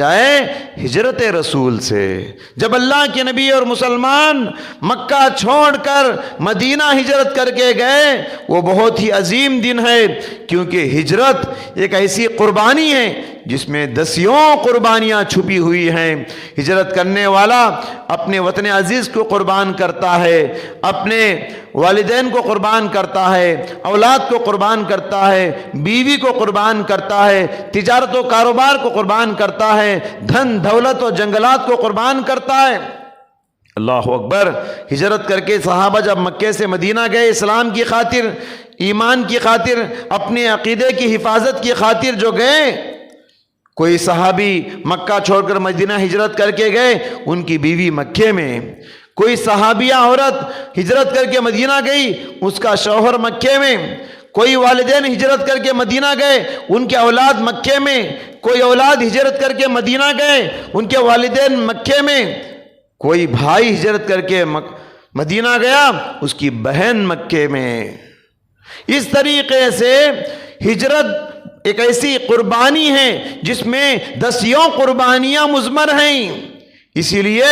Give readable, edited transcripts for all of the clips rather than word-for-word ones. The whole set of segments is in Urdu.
جائے ہجرت رسول سے۔ جب اللہ کے نبی اور مسلمان مکہ چھوڑ کر مدینہ ہجرت کر کے گئے، وہ بہت ہی عظیم دن ہے، کیونکہ ہجرت ایک ایسی قربانی ہے جس میں دسیوں قربانیاں چھپی ہوئی ہیں۔ ہجرت کرنے والا اپنے وطن عزیز کو قربان کرتا ہے، اپنے والدین کو قربان کرتا ہے، اولاد کو قربان کرتا ہے، بیوی کو قربان کرتا ہے، تجارت و کاروبار کو قربان کرتا ہے، دھن دولت و جنگلات کو قربان کرتا ہے۔ اللہ اکبر۔ ہجرت کر کے صحابہ جب مکے سے مدینہ گئے، اسلام کی خاطر، ایمان کی خاطر، اپنے عقیدے کی حفاظت کی خاطر جو گئے، کوئی صحابی مکہ چھوڑ کر مدینہ ہجرت کر کے گئے، ان کی بیوی مکے میں، کوئی صحابیہ عورت ہجرت کر کے مدینہ گئی، اس کا شوہر مکے میں، کوئی والدین ہجرت کر کے مدینہ گئے، ان کے اولاد مکے میں، کوئی اولاد ہجرت کر کے مدینہ گئے، ان کے والدین مکے میں، کوئی بھائی ہجرت کر کے مدینہ گیا، اس کی بہن مکے میں۔ اس طریقے سے ہجرت ایک ایسی قربانی ہے جس میں دسیوں قربانیاں مضمر ہیں۔ اسی لیے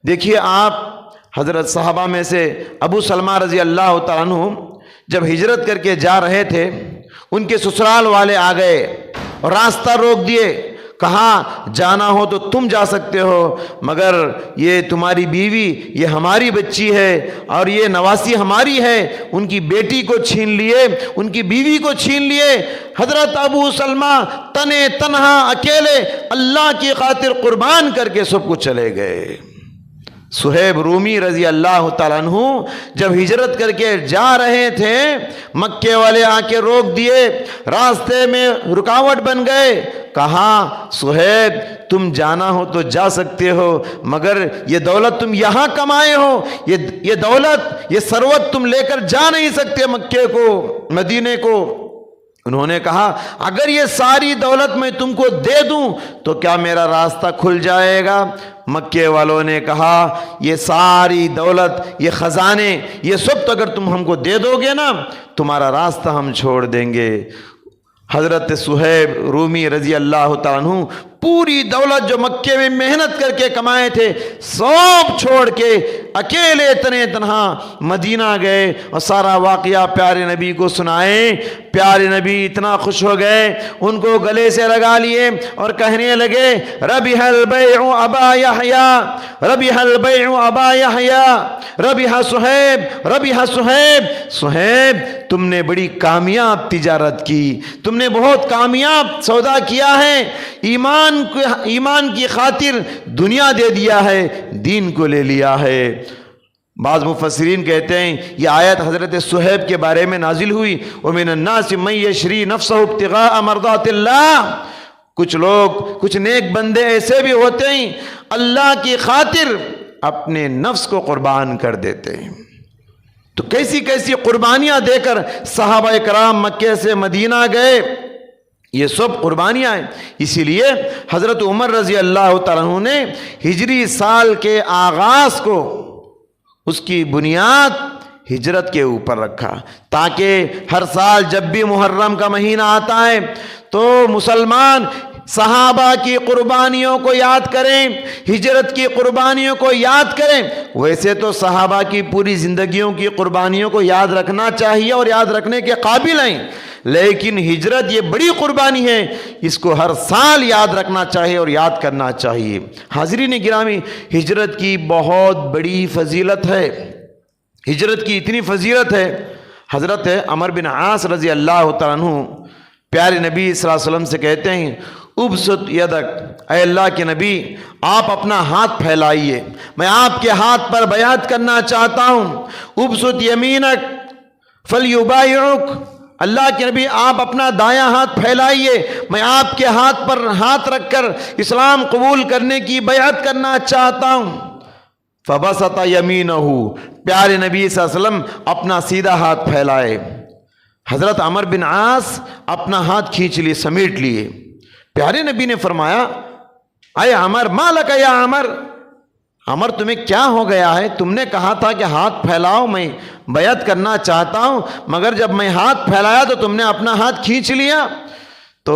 دیکھیے آپ، حضرت صحابہ میں سے ابو سلمہ رضی اللہ تعالیٰ عنہ جب ہجرت کر کے جا رہے تھے، ان کے سسرال والے آ گئے اور راستہ روک دیے، کہا جانا ہو تو تم جا سکتے ہو، مگر یہ تمہاری بیوی، یہ ہماری بچی ہے اور یہ نواسی ہماری ہے۔ ان کی بیٹی کو چھین لیے، ان کی بیوی کو چھین لیے۔ حضرت ابو سلمہ تنے تنہا اکیلے اللہ کی خاطر قربان کر کے سب کو چلے گئے۔ صہیب رومی رضی اللہ تعالیٰ عنہ جب ہجرت کر کے جا رہے تھے، مکے والے آ کے روک دیے، راستے میں رکاوٹ بن گئے۔ کہا صہیب تم جانا ہو تو جا سکتے ہو، مگر یہ دولت تم یہاں کمائے ہو، یہ دولت، یہ ثروت تم لے کر جا نہیں سکتے مکے کو، مدینے کو۔ انہوں نے کہا اگر یہ ساری دولت میں تم کو دے دوں تو کیا میرا راستہ کھل جائے گا؟ مکے والوں نے کہا یہ ساری دولت، یہ خزانے، یہ سب تو اگر تم ہم کو دے دو گے نا، تمہارا راستہ ہم چھوڑ دیں گے۔ حضرت صہیب رومی رضی اللہ تعالیٰ عنہ پوری دولت جو مکے میں محنت کر کے کمائے تھے سب چھوڑ کے اکیلے تنے تنہا مدینہ گئے اور سارا واقعہ پیارے نبی کو سنائے۔ پیارے نبی اتنا خوش ہو گئے، ان کو گلے سے لگا لیے اور کہنے لگے ربح البیع ابا یحییٰ، ربح البیع ابا یحییٰ، ربح صہیب، ربح صہیب۔ صہیب تم نے بڑی کامیاب تجارت کی، تم نے بہت کامیاب سودا کیا ہے، ایمان کی خاطر دنیا دے دیا ہے، دین کو لے لیا ہے۔ بعض مفسرین کہتے ہیں یہ آیت حضرت صہیب کے بارے میں نازل ہوئی، وَمِنَ النَّاسِ مَن يَشْرِي نَفْسَهُ ابْتِغَاءَ مَرْضَاتِ اللَّهِ۔ کچھ لوگ، کچھ نیک بندے ایسے بھی ہوتے ہیں اللہ کی خاطر اپنے نفس کو قربان کر دیتے ہیں۔ تو کیسی کیسی قربانیاں دے کر صحابہ کرام مکے سے مدینہ گئے، یہ سب قربانیاں ہیں۔ اسی لیے حضرت عمر رضی اللہ تعالیٰ عنہ نے ہجری سال کے آغاز کو اس کی بنیاد ہجرت کے اوپر رکھا، تاکہ ہر سال جب بھی محرم کا مہینہ آتا ہے تو مسلمان صحابہ کی قربانیوں کو یاد کریں، ہجرت کی قربانیوں کو یاد کریں۔ ویسے تو صحابہ کی پوری زندگیوں کی قربانیوں کو یاد رکھنا چاہیے اور یاد رکھنے کے قابل ہیں، لیکن ہجرت یہ بڑی قربانی ہے، اس کو ہر سال یاد رکھنا چاہیے اور یاد کرنا چاہیے۔ حاضرین گرامی، ہجرت کی بہت بڑی فضیلت ہے، ہجرت کی اتنی فضیلت ہے، حضرت عمر بن عاص رضی اللہ تعالیٰ عنہ پیارے نبی صلی اللہ علیہ وسلم سے کہتے ہیں ابسط یدک، اے اللہ کے نبی آپ اپنا ہاتھ پھیلائیے، میں آپ کے ہاتھ پر بیعت کرنا چاہتا ہوں۔ ابسط یمینک فلیبایعک، اللہ کے نبی آپ اپنا دایاں ہاتھ پھیلائیے، میں آپ کے ہاتھ پر ہاتھ رکھ کر اسلام قبول کرنے کی بیعت کرنا چاہتا ہوں۔ فبسط یمینہ، پیارے نبی صلی اللہ علیہ وسلم اپنا سیدھا ہاتھ پھیلائے، حضرت عمر بن عاص اپنا ہاتھ کھینچ لیے، سمیٹ لیے۔ پیارے نبی نے فرمایا اے عمر ما لک یا عمر، عمر تمہیں کیا ہو گیا ہے؟ تم نے کہا تھا کہ ہاتھ پھیلاؤ، میں بیعت کرنا چاہتا ہوں، مگر جب میں ہاتھ پھیلایا تو تم نے اپنا ہاتھ کھینچ لیا۔ تو